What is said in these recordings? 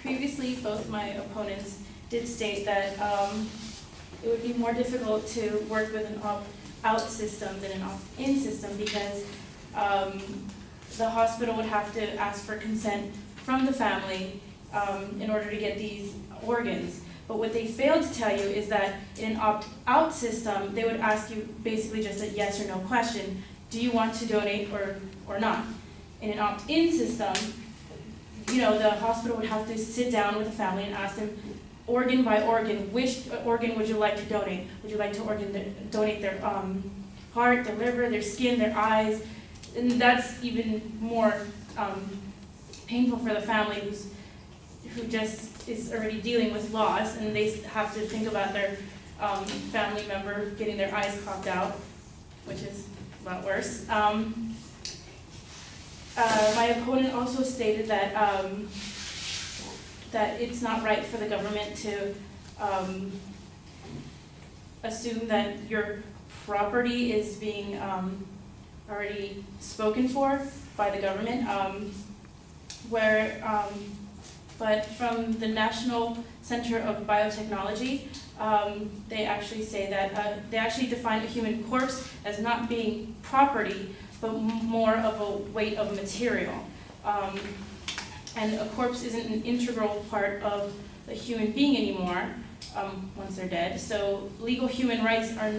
previously, both my opponents did state that it would be more difficult to work with an opt-out system than an opt-in system because the hospital would have to ask for consent from the family in order to get these organs. But what they failed to tell you is that in an opt-out system, they would ask you basically just a yes or no question. Do you want to donate or not? In an opt-in system, the hospital would have to sit down with the family and ask them organ by organ, which organ would you like to donate? Would you like to donate their heart, their liver, their skin, their eyes? And that's even more painful for the family who just is already dealing with loss, and they have to think about their family member getting their eyes popped out, which is a lot worse. My opponent also stated that that it's not right for the government to assume that your property is being already spoken for by the government, but from the National Center of Biotechnology, they actually say that they actually define a human corpse as not being property, but more of a weight of material. And a corpse isn't an integral part of the human being anymore once they're dead. So legal human rights are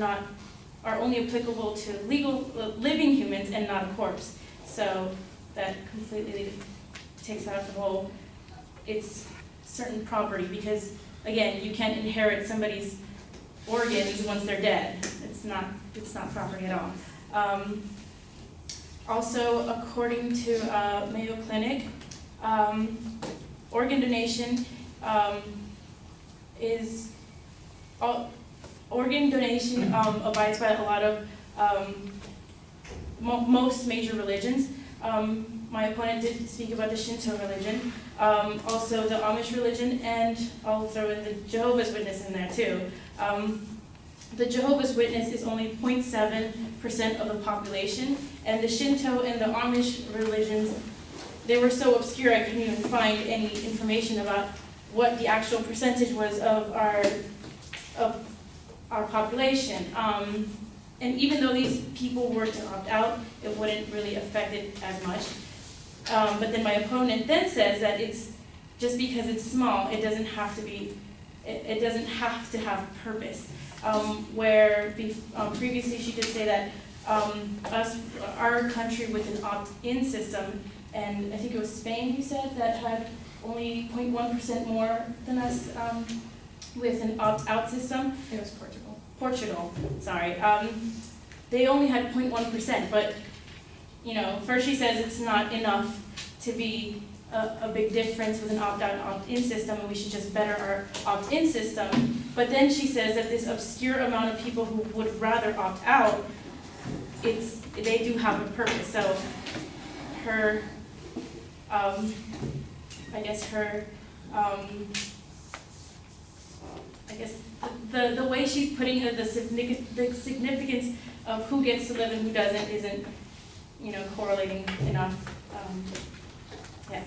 only applicable to living humans and not a corpse. So that completely takes out the whole, it's certain property, because again, you can't inherit somebody's organs once they're dead. It's not property at all. Also, according to Mayo Clinic, organ donation abides by a lot of most major religions. My opponent did speak about the Shinto religion, also the Amish religion, and I'll throw in the Jehovah's Witness in there too. The Jehovah's Witness is only 0.7% of the population, and the Shinto and the Amish religions, they were so obscure I couldn't even find any information about what the actual percentage was of our population. And even though these people were to opt out, it wouldn't really affect it as much. But then my opponent then says that it's just because it's small, it doesn't have to have purpose. Where previously she did say that our country with an opt-in system, and I think it was Spain, you said, that had only 0.1% more than us with an opt-out system. It was Portugal. Portugal, sorry. They only had 0.1%, but first she says it's not enough to be a big difference with an opt-out and opt-in system, and we should just better our opt-in system. But then she says that this obscure amount of people who would rather opt out, they do have a purpose. So her, the way she's putting it, the significance of who gets to live and who doesn't isn't, correlating enough. Yeah.